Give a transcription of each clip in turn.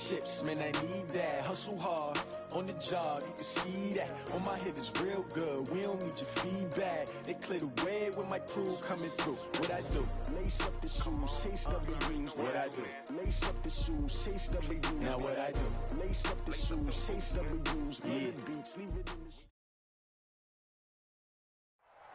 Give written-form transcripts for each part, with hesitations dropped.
Championships, man, I need that. Hustle hard, on the job, you can see that. On my head is real good, we don't need your feedback. They clear the way with my crew coming through. What I do? Lace up the shoes, chase W's. What I do? Lace up the shoes, chase W's. Now what I do? Lace up the shoes, chase W's. Yeah. Beats, leave it in the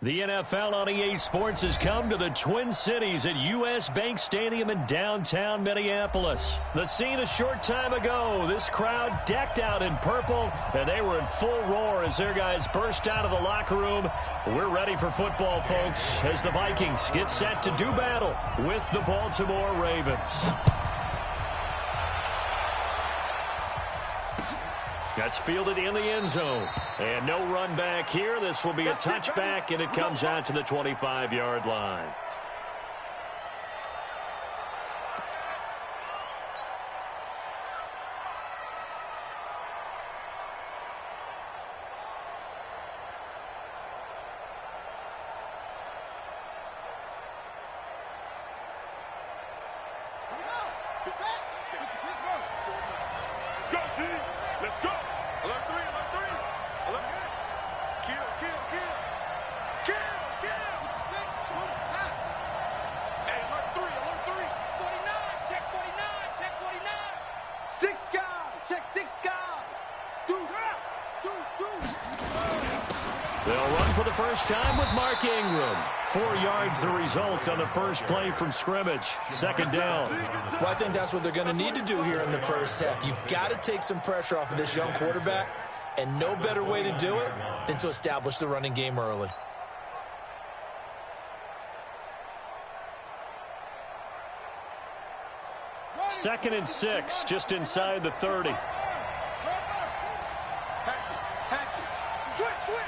The NFL on EA Sports has come to the Twin Cities at U.S. Bank Stadium in downtown Minneapolis. The scene a short time ago, this crowd decked out in purple, and they were in full roar as their guys burst out of the locker room. We're ready for football, folks, as the Vikings get set to do battle with the Baltimore Ravens. That's fielded in the end zone. And no run back here. This will be a touchback, and it comes out to the 25-yard line. Time with Mark Ingram. 4 yards the result on the first play from scrimmage. Second down. Well, I think that's what they're going to need to do here in the first half. You've got to take some pressure off of this young quarterback, and no better way to do it than to establish the running game early. Second and 6, just inside the 30. Switch.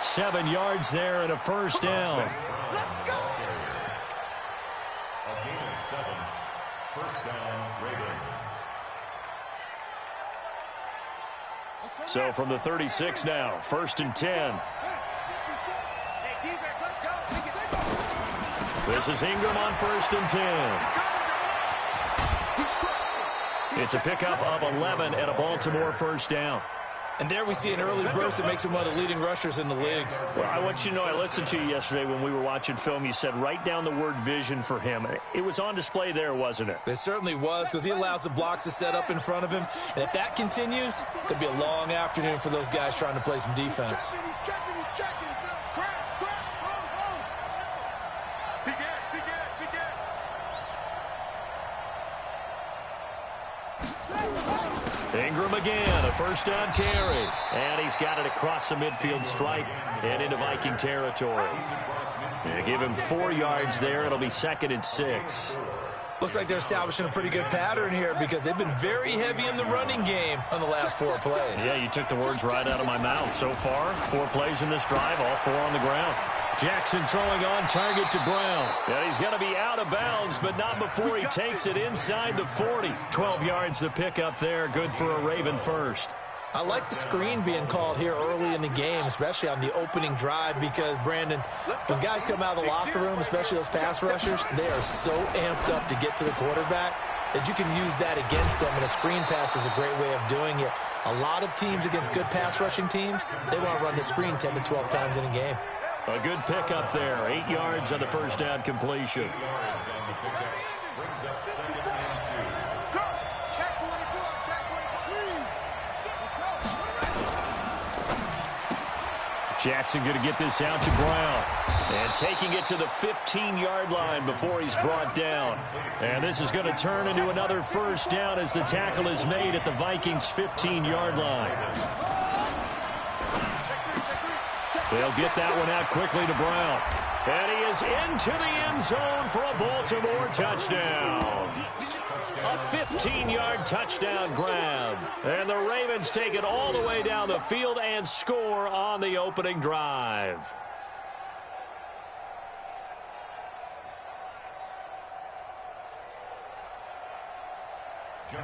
7 yards there and a first down. Let's go. A gain of 7. First down, Ravens. So from the 36 now, first and 10. This is Ingram on first and 10. It's a pickup of 11 and a Baltimore first down. And there we see an early burst that makes him one of the leading rushers in the league. Well, I want you to know, I listened to you yesterday when we were watching film. You said write down the word vision for him. It was on display there, wasn't it? It certainly was, because he allows the blocks to set up in front of him. And if that continues, it'll be a long afternoon for those guys trying to play some defense. He's checking. Crash. Begin. Ingram again, a first down carry. And he's got it across the midfield stripe and into Viking territory. And give him 4 yards there. It'll be second and 6. Looks like they're establishing a pretty good pattern here because they've been very heavy in the running game on the last 4 plays. Yeah, you took the words right out of my mouth. So far, 4 plays in this drive, all 4 on the ground. Jackson throwing on target to Brown. And he's going to be out of bounds, but not before he takes it inside the 40. 12 yards the pickup there. Good for a Raven first. I like the screen being called here early in the game, especially on the opening drive, because, Brandon, when guys come out of the locker room, especially those pass rushers, they are so amped up to get to the quarterback that you can use that against them, and a screen pass is a great way of doing it. A lot of teams against good pass rushing teams, they want to run the screen 10 to 12 times in a game. A good pickup there. 8 yards on the first down completion. Jackson going to get this out to Brown. And taking it to the 15-yard line before he's brought down. And this is going to turn into another first down as the tackle is made at the Vikings' 15-yard line. They'll get that one out quickly to Brown. And he is into the end zone for a Baltimore touchdown. A 15-yard touchdown grab. And the Ravens take it all the way down the field and score on the opening drive.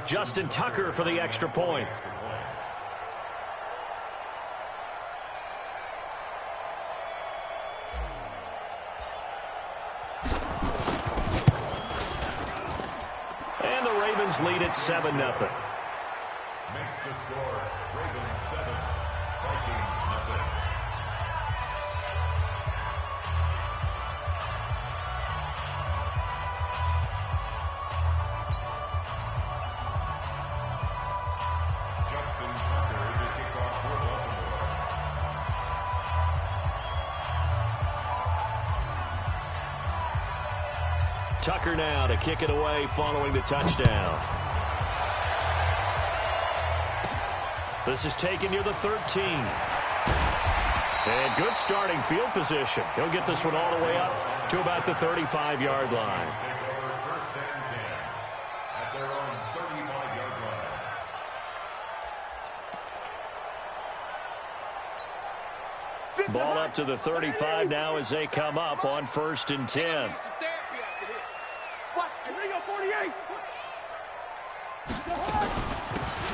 Justin Tucker for the extra point. Ravens lead at 7-0. Makes the score Ravens 7, Vikings 0. Tucker now to kick it away following the touchdown. This is taken near the 13. And good starting field position. He'll get this one all the way up to about the 35-yard line. First and 10 at their own 35-yard line. Ball up to the 35 now as they come up on 1st and 10.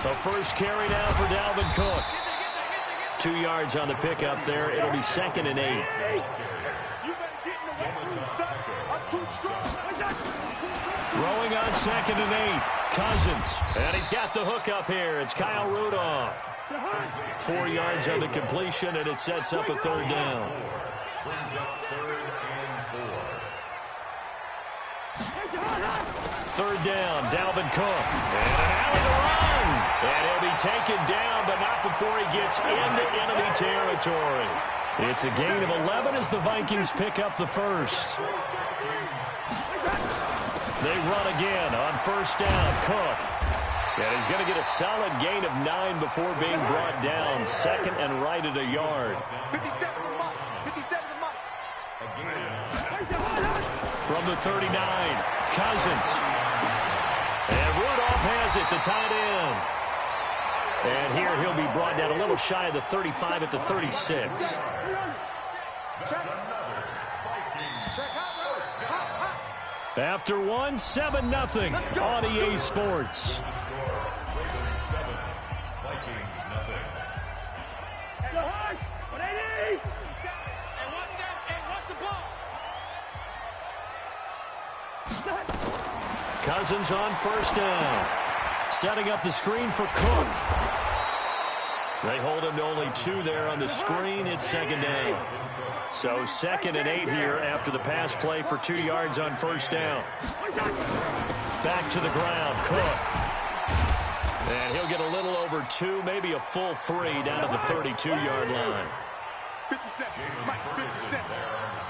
The first carry now for Dalvin Cook. 2 yards on the pickup there. It'll be 2nd and 8. Throwing on 2nd and 8. Cousins. And he's got the hook up here. It's Kyle Rudolph. 4 yards on the completion, and it sets up a 3rd down. Brings up 3rd and 4. 3rd down, Dalvin Cook. And an alley to run. And he'll be taken down, but not before he gets into enemy territory. It's a gain of 11 as the Vikings pick up the first. They run again on 1st down, Cook. And he's going to get a solid gain of 9 before being brought down. 2nd and right at a yard. 57 to Mike. From the 39, Cousins. And Rudolph has it, the tight end. And here he'll be brought down a little shy of the 35 at the 36. After one, 7-0 on EA Sports. Ravens 7, Vikings 0. Cousins on 1st down. Setting up the screen for Cook. They hold him to only 2 there on the screen. It's 2nd down. So 2nd and 8 here after the pass play for 2 yards on 1st down. Back to the ground, Cook. And he'll get a little over 2, maybe a full 3 down to the 32-yard line. 57, Mike, 57.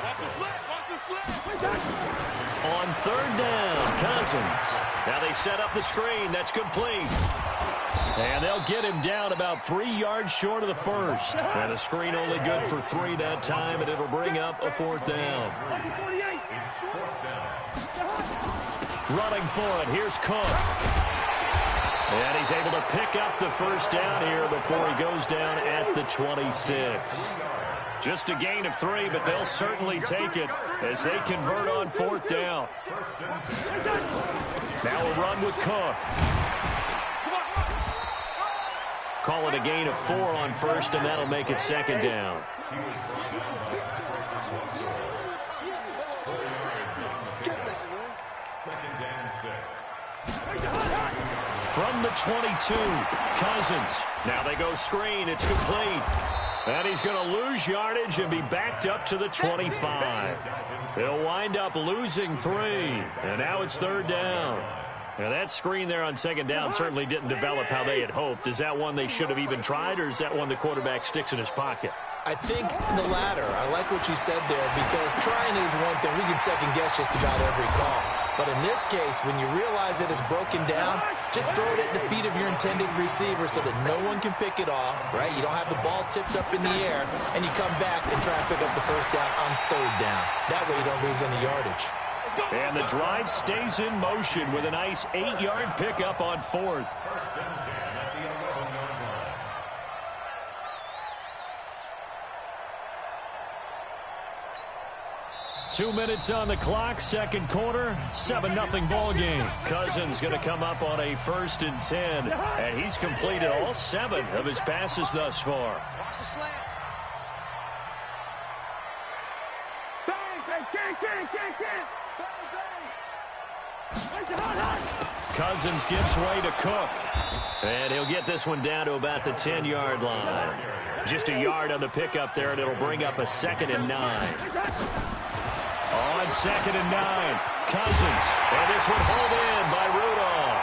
Watch the slip, watch the slip. On 3rd down, Cousins. Now they set up the screen. That's complete. And they'll get him down about 3 yards short of the first. And the screen only good for 3 that time, and it'll bring up a 4th down. Running for it. Here's Cook. And he's able to pick up the 1st down here before he goes down at the 26. Just a gain of 3, but they'll certainly take it as they convert on 4th down. Now a run with Cook. Call it a gain of 4 on 1st, and that'll make it 2nd down. From the 22, Cousins. Now they go screen. It's complete. And he's going to lose yardage and be backed up to the 25. He'll wind up losing 3. And now it's 3rd down. Now that screen there on 2nd down certainly didn't develop how they had hoped. Is that one they should have even tried, or is that one the quarterback sticks in his pocket? I think the latter. I like what you said there, because trying is one thing. We can second-guess just about every call. But in this case, when you realize it is broken down, just throw it at the feet of your intended receiver so that no one can pick it off, right? You don't have the ball tipped up in the air, and you come back and try and pick up the 1st down on 3rd down. That way you don't lose any yardage. And the drive stays in motion with a nice 8-yard pickup on 4th. 1st and 10 at the 11-yard line. 2 minutes on the clock, 2nd quarter, 7-0 ball game. Cousins going to come up on a 1st and 10, and he's completed all 7 of his passes thus far. Watch the slant. Bang, bang, can. Bang, bang. Cousins gives way to Cook. And he'll get this one down to about the 10-yard line. Just a yard on the pickup there, and it'll bring up a 2nd and 9. On 2nd and 9, Cousins. And this one hauled in by Rudolph.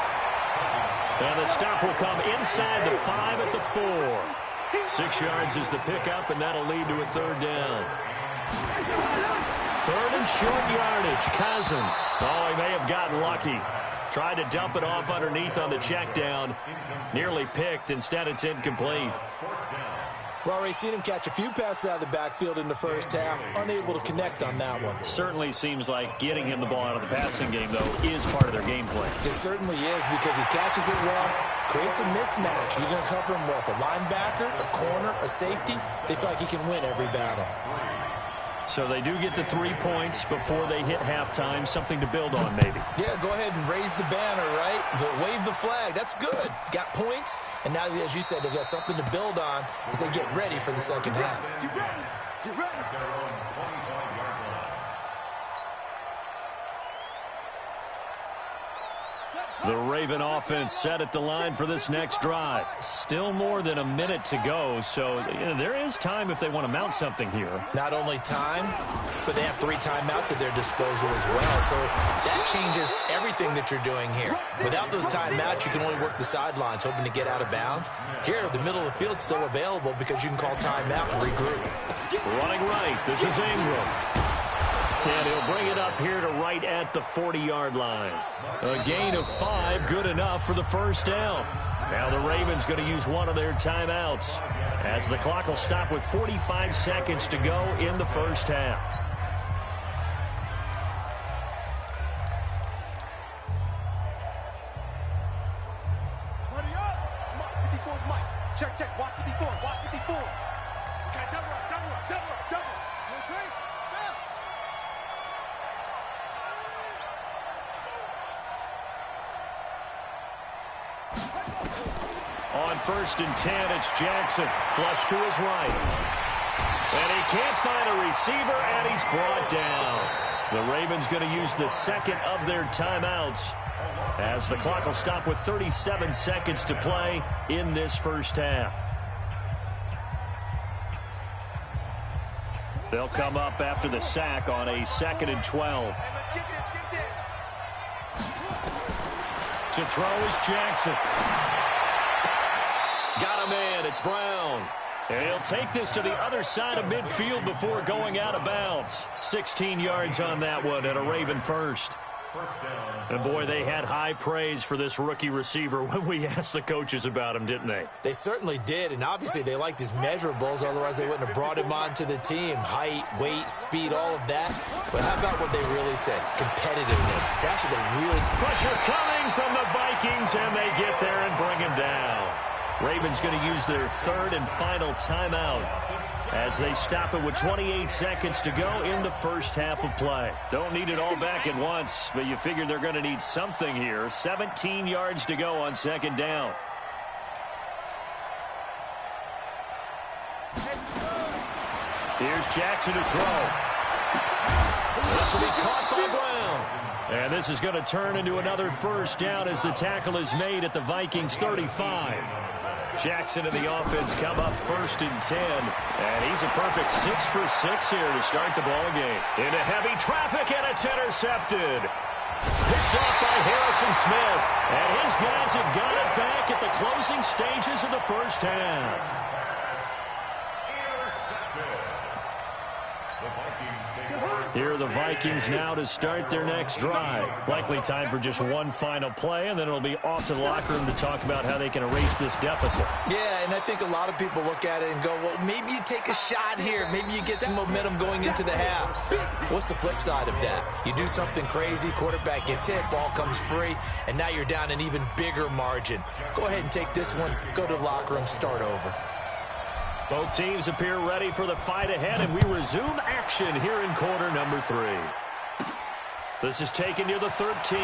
And the stop will come inside the 5 at the 4. 6 yards is the pickup, and that'll lead to a 3rd down. 3rd and short yardage, Cousins. Oh, he may have gotten lucky. Tried to dump it off underneath on the check down. Nearly picked. Instead, it's incomplete. Well, already seen him catch a few passes out of the backfield in the first half. Unable to connect on that one. Certainly seems like getting him the ball out of the passing game, though, is part of their game plan. It certainly is because he catches it well, creates a mismatch. You're going to cover him with a linebacker, a corner, a safety. They feel like he can win every battle. So they do get the 3 points before they hit halftime. Something to build on, maybe. Yeah, go ahead and raise the banner, right? But wave the flag. That's good. Got points. And now, as you said, they've got something to build on as they get ready for the second half. Get ready. Get ready. The Raven offense set at the line for this next drive. Still more than a minute to go, so there is time if they want to mount something here. Not only time, but they have 3 timeouts at their disposal as well. So that changes everything that you're doing here. Without those timeouts, you can only work the sidelines, hoping to get out of bounds. Here, the middle of the field is still available because you can call timeout and regroup. Running right, this is Ingram. And he'll bring it up here to right at the 40-yard line. A gain of 5, good enough for the first down. Now the Ravens going to use one of their timeouts as the clock will stop with 45 seconds to go in the first half. Buddy up. Mike, 54 is Mike. Check, check. Watch 54. Watch 54. Okay, double up, double up, double up, double up. You okay? Down. On 1st and 10, it's Jackson. Flush to his right. And he can't find a receiver, and he's brought down. The Ravens going to use the 2nd of their timeouts as the clock will stop with 37 seconds to play in this first half. They'll come up after the sack on a 2nd and 12. Hey, let's get this, get this. To throw is Jackson. Got him in. It's Brown. And he'll take this to the other side of midfield before going out of bounds. 16 yards on that one and a Raven first. And, boy, they had high praise for this rookie receiver when we asked the coaches about him, didn't they? They certainly did, and obviously they liked his measurables. Otherwise, they wouldn't have brought him onto the team. Height, weight, speed, all of that. But how about what they really said? Competitiveness. That's what they really... Pressure coming from the Vikings, and they get there and bring him down. Ravens going to use their 3rd and final timeout as they stop it with 28 seconds to go in the first half of play. Don't need it all back at once, but you figure they're going to need something here. 17 yards to go on 2nd down. Here's Jackson to throw. This will be caught by Brown. And this is going to turn into another first down as the tackle is made at the Vikings 35. Jackson and the offense come up 1st and 10. And he's a perfect 6 for 6 here to start the ball game. Into heavy traffic, and it's intercepted. Picked off by Harrison Smith. And his guys have got it back at the closing stages of the first half. Here are the Vikings now to start their next drive. Likely time for just one final play, and then it'll be off to the locker room to talk about how they can erase this deficit. Yeah, and I think a lot of people look at it and go, well, maybe you take a shot here. Maybe you get some momentum going into the half. What's the flip side of that? You do something crazy, quarterback gets hit, ball comes free, and now you're down an even bigger margin. Go ahead and take this one, go to the locker room, start over. Both teams appear ready for the fight ahead, and we resume action here in quarter number 3. This is taken near the 13.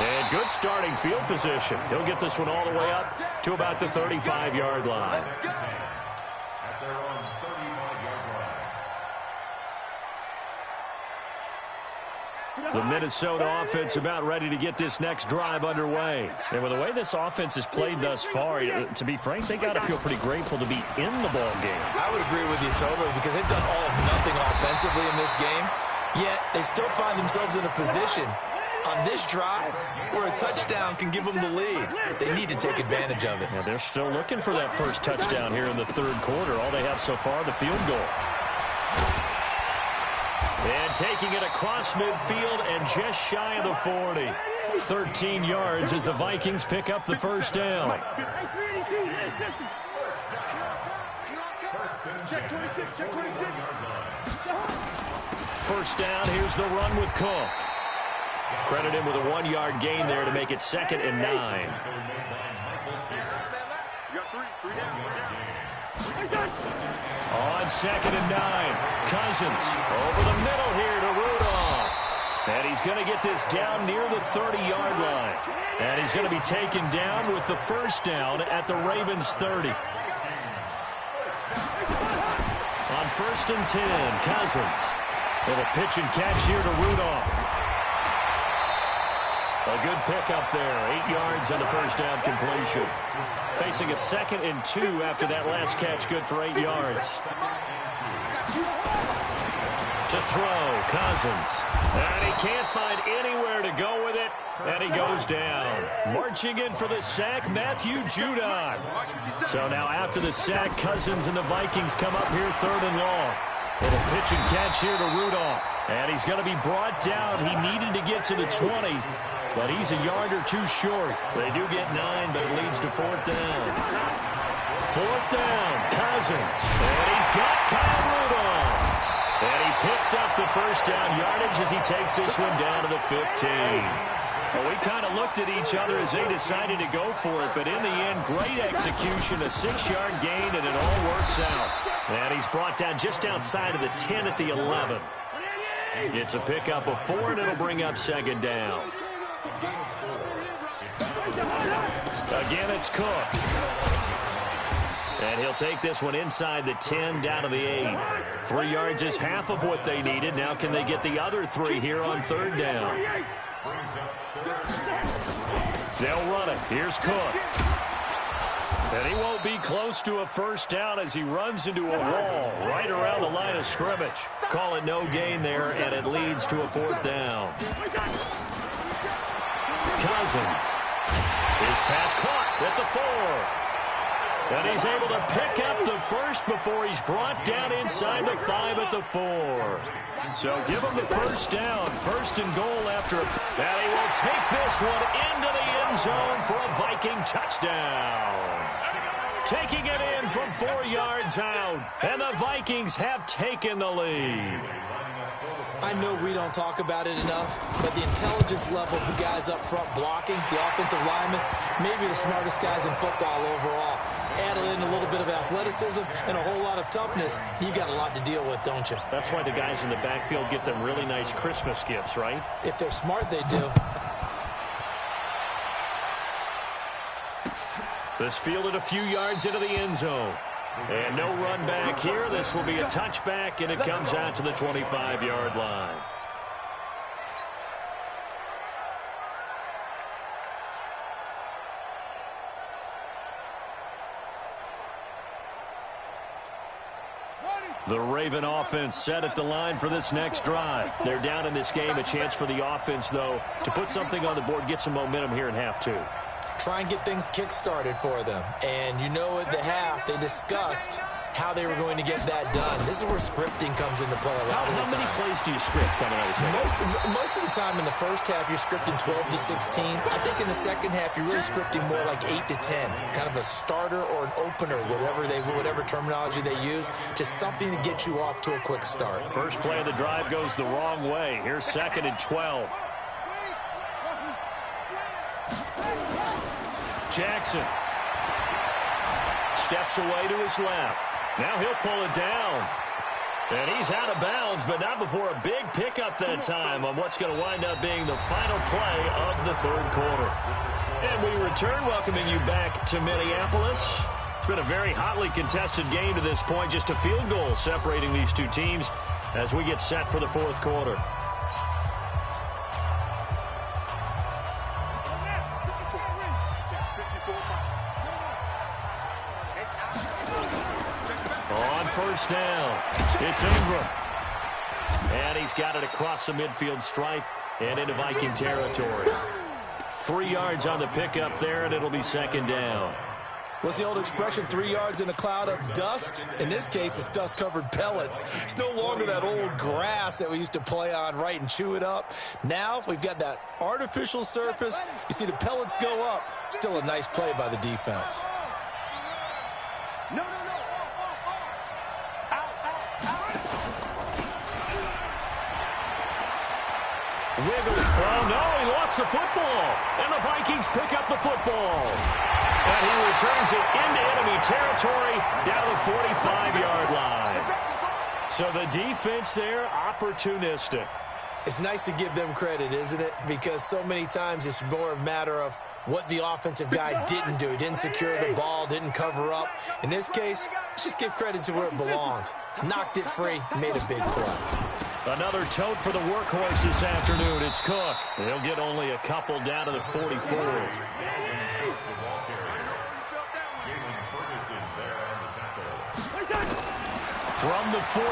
And good starting field position. He'll get this one all the way up to about the 35-yard line. At their own 35-yard The Minnesota offense about ready to get this next drive underway. And with the way this offense has played thus far, to be frank, they got to feel pretty grateful to be in the ball game. I would agree with you totally because they've done all of nothing offensively in this game, yet they still find themselves in a position on this drive where a touchdown can give them the lead. They need to take advantage of it. Yeah, they're still looking for that first touchdown here in the third quarter. All they have so far, the field goal. And taking it across midfield and just shy of the 40. 13 yards as the Vikings pick up the first down. Check 26, check 26. First down, here's the run with Cook. Credit him with a 1-yard gain there to make it 2nd and 9. You got three down. On 2nd and 9, Cousins over the middle here to Rudolph. And he's going to get this down near the 30-yard line. And he's going to be taken down with the first down at the Ravens 30. On 1st and 10, Cousins. Little pitch and catch here to Rudolph. A good pickup there. 8 yards on the first down completion. Facing a 2nd and 2 after that last catch. Good for 8 yards. To throw, Cousins. And he can't find anywhere to go with it. And he goes down. Marching in for the sack, Matthew Judon. So now after the sack, Cousins and the Vikings come up here 3rd and long. Little pitch and catch here to Rudolph. And he's going to be brought down. He needed to get to the 20. But he's a yard or two short. They do get 9, but it leads to 4th down. 4th down, Cousins. And he's got Kyle Rudolph. And he picks up the first down yardage as he takes this one down to the 15. Well, we kind of looked at each other as they decided to go for it, but in the end, great execution, a 6-yard gain, and it all works out. And he's brought down just outside of the 10 at the 11. It's a pickup of 4, and it'll bring up 2nd down. Again, it's Cook. And he'll take this one inside the 10, down to the 8. 3 yards is half of what they needed. Now can they get the other 3 here on 3rd down? They'll run it. Here's Cook. And he won't be close to a first down as he runs into a wall right around the line of scrimmage. Call it no gain there, and it leads to a 4th down. Cousins. His pass caught at the 4. And he's able to pick up the first before he's brought down inside the 5 at the 4. So give him the first down. 1st and goal after. And he will take this one into the end zone for a Viking touchdown. Taking it in from 4 yards out. And the Vikings have taken the lead. I know we don't talk about it enough, but the intelligence level of the guys up front blocking, the offensive linemen, maybe the smartest guys in football overall. Add in a little bit of athleticism and a whole lot of toughness, you've got a lot to deal with, don't you? That's why the guys in the backfield get them really nice Christmas gifts, right? If they're smart, they do. This fielded a few yards into the end zone. And no run back here. This will be a touchback, and it comes out to the 25-yard line. The Raven offense set at the line for this next drive. They're down in this game. A chance for the offense, though, to put something on the board, get some momentum here in half 2. Try and get things kick-started for them. And you know at the half, they discussed how they were going to get that done. This is where scripting comes into play a lot of the time. How many plays do you script coming out of second? Most of the time in the first half, you're scripting 12 to 16. I think in the second half, you're really scripting more like 8 to 10. Kind of a starter or an opener, whatever terminology they use, just something to get you off to a quick start. First play of the drive goes the wrong way. Here's 2nd and 12. Jackson steps away to his left. Now he'll pull it down. And he's out of bounds, but not before a big pickup that time on what's going to wind up being the final play of the third quarter. And we return, welcoming you back to Minneapolis. It's been a very hotly contested game to this point. Just a field goal separating these two teams as we get set for the fourth quarter. first down. It's Ingram. And he's got it across the midfield stripe and into Viking territory. 3 yards on the pickup there, and it'll be second down. What's the old expression, 3 yards in a cloud of dust? In this case, it's dust-covered pellets. It's no longer that old grass that we used to play on, right, and chew it up. Now we've got that artificial surface. You see the pellets go up. Still a nice play by the defense. No. Wiggles. Oh, no, he lost the football. And the Vikings pick up the football. And he returns it into enemy territory down the 45-yard line. So the defense there, opportunistic. It's nice to give them credit, isn't it? Because so many times it's more a matter of what the offensive guy didn't do. He didn't secure the ball, didn't cover up. In this case, let's just give credit to where it belongs. Knocked it free, made a big play. Another tote for the workhorse this afternoon. It's Cook. He'll get only a couple down to the 44. From the 44,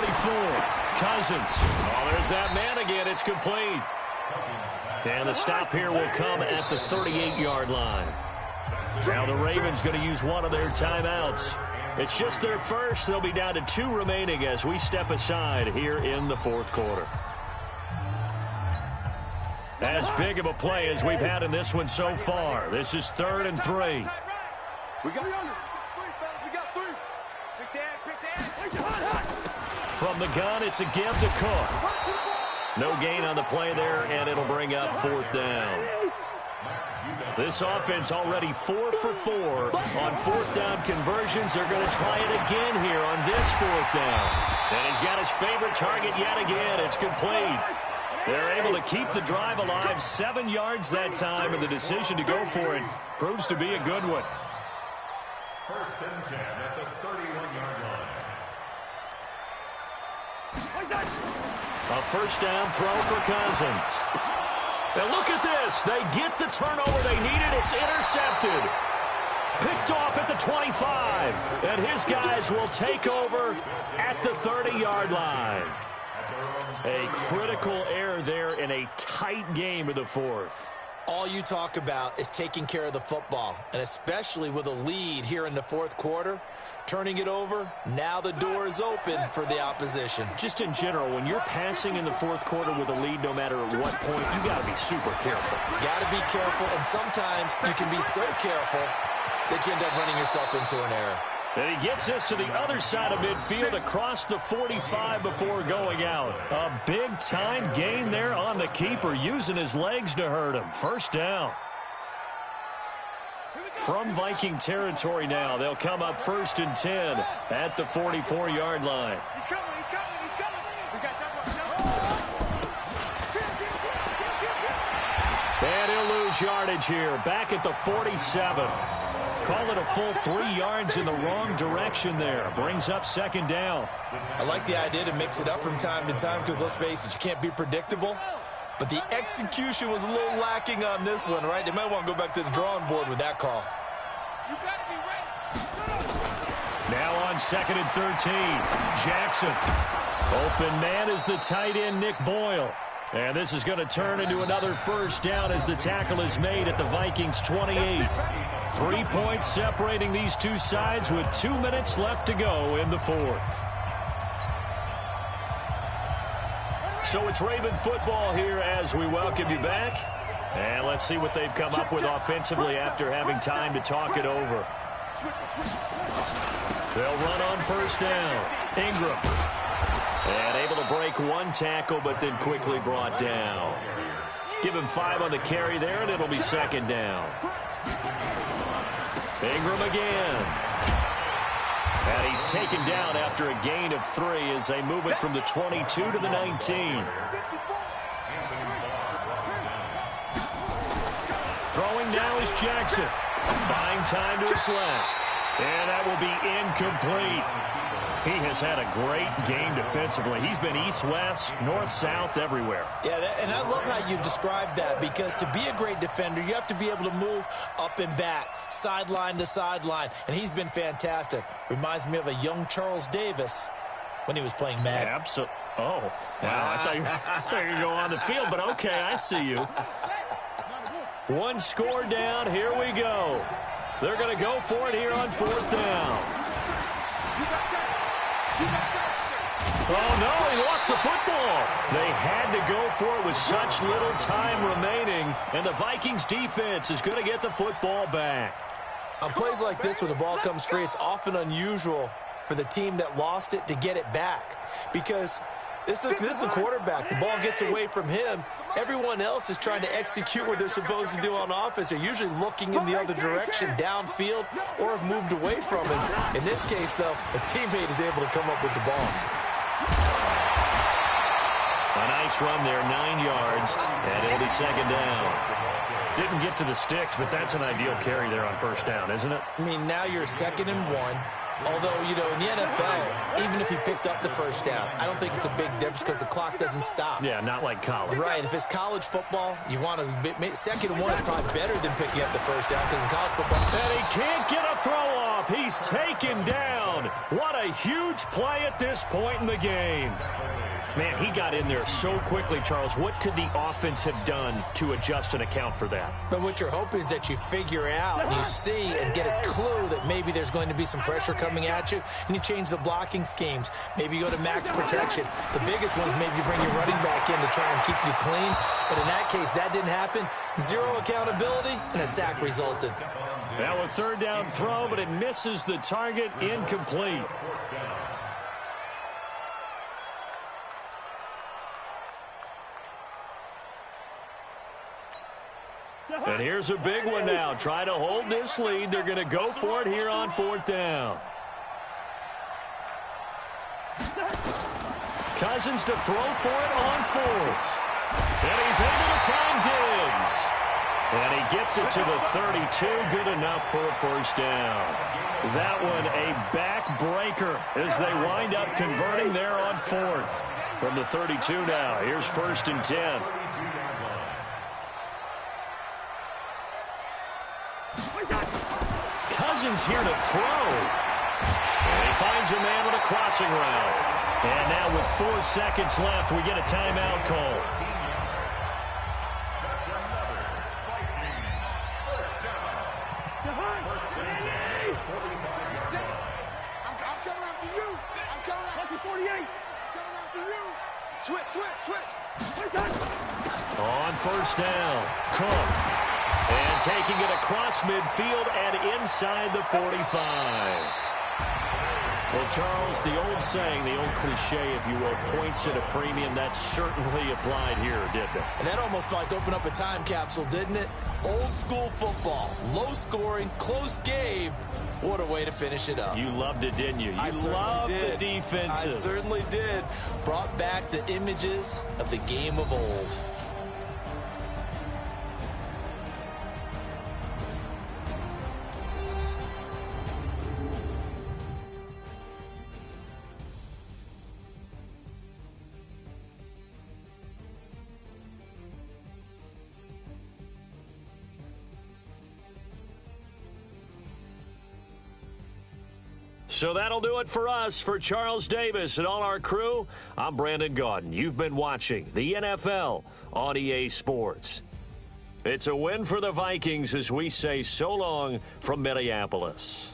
Cousins. Oh, there's that man again. It's complete. And the stop here will come at the 38-yard line. Now the Ravens going to use one of their timeouts. It's just their first. They'll be down to 2 remaining as we step aside here in the fourth quarter. As big of a play as we've had in this one so far. This is 3rd and 3. We got 3, we got 3. Quick dad. From the gun, it's a give to Cook. No gain on the play there, and it'll bring up 4th down. This offense already 4 for 4 on 4th down conversions. They're going to try it again here on this 4th down. And he's got his favorite target yet again. It's complete. They're able to keep the drive alive. 7 yards that time, and the decision to go for it proves to be a good one. 1st and 10 at the 31-yard line. A first down throw for Cousins. And look at this. They get the turnover they needed. It's intercepted. Picked off at the 25. And his guys will take over at the 30-yard line. A critical error there in a tight game of the 4th. All you talk about is taking care of the football, and especially with a lead here in the 4th quarter, turning it over, now the door is open for the opposition. Just in general, when you're passing in the 4th quarter with a lead, no matter at what point, you got to be super careful. Got to be careful, and sometimes you can be so careful that you end up running yourself into an error. And he gets us to the other side of midfield across the 45 before going out. A big-time gain there on the keeper, using his legs to hurt him. First down. From Viking territory now, they'll come up 1st and 10 at the 44-yard line. He's coming. We got And he'll lose yardage here, back at the 47. Call it a full 3 yards in the wrong direction there. Brings up 2nd down. I like the idea to mix it up from time to time because, let's face it, you can't be predictable. But the execution was a little lacking on this one, right? They might want to go back to the drawing board with that call. You got to be ready. Now on 2nd and 13, Jackson. Open man is the tight end, Nick Boyle. And this is going to turn into another first down as the tackle is made at the Vikings' 28. 3 points separating these two sides with 2 minutes left to go in the 4th. So it's Raven football here as we welcome you back. And let's see what they've come up with offensively after having time to talk it over. They'll run on first down. Ingram. And able to break one tackle, but then quickly brought down. Give him 5 on the carry there, and it'll be 2nd down. Ingram again. And he's taken down after a gain of 3 as they move it from the 22 to the 19. Throwing now is Jackson. Buying time to his left. And that will be incomplete. He has had a great game defensively. He's been east-west, north-south, everywhere. Yeah, and I love how you described that, because to be a great defender, you have to be able to move up and back, sideline to sideline, and he's been fantastic. Reminds me of a young Charles Davis when he was playing Madden. Absolutely. Oh, wow. I thought you were going to go on the field, but okay, I see you. One score down. Here we go. They're going to go for it here on 4th down. Oh, no, he lost the football. They had to go for it with such little time remaining, and the Vikings defense is going to get the football back. On plays like this, when the ball comes free, it's often unusual for the team that lost it to get it back, because this is a quarterback. The ball gets away from him. Everyone else is trying to execute what they're supposed to do on offense. They're usually looking in the other direction, downfield, or have moved away from him. In this case, though, a teammate is able to come up with the ball. A nice run there, 9 yards, and it'll be 2nd down. Didn't get to the sticks, but that's an ideal carry there on 1st down, isn't it? I mean, now you're 2nd and 1. Although, you know, in the NFL, even if you picked up the 1st down, I don't think it's a big difference because the clock doesn't stop. Yeah, not like college. Right. If it's college football, you want to 2nd and 1 is probably better than picking up the 1st down because in college football. And he can't get a throw off. He's taken down. What a huge play at this point in the game. Man, he got in there so quickly, Charles. What could the offense have done to adjust and account for that? But what you're hoping is that you figure out and you see and get a clue that maybe there's going to be some pressure coming at you, and you change the blocking schemes. Maybe you go to max protection. The biggest one is maybe you bring your running back in to try and keep you clean. But in that case, that didn't happen. 0 accountability, and a sack resulted. Now a 3rd down throw, but it misses the target, incomplete. And here's a big one now. Try to hold this lead. They're going to go for it here on 4th down. Cousins to throw for it on 4th. And he's able to find Diggs. And he gets it to the 32. Good enough for a 1st down. That one a backbreaker as they wind up converting there on 4th. From the 32 now. Here's 1st and 10. Cousins here to throw. And he finds a man with a crossing route. And now with 4 seconds left, we get a timeout call. I'm coming after you. I'm coming after 48. I'm coming after you. Switch. On 1st down, Cook. And taking it across midfield and inside the 45. Well, Charles, the old saying, the old cliche, if you will, points at a premium, that certainly applied here, didn't it? And that almost felt like opened up a time capsule, didn't it? Old school football, low scoring, close game. What a way to finish it up. You loved it, didn't you? I loved did. The defensive. I certainly did. Brought back the images of the game of old. So that'll do it for us. For Charles Davis and all our crew, I'm Brandon Gaudin. You've been watching the NFL on EA Sports. It's a win for the Vikings as we say so long from Minneapolis.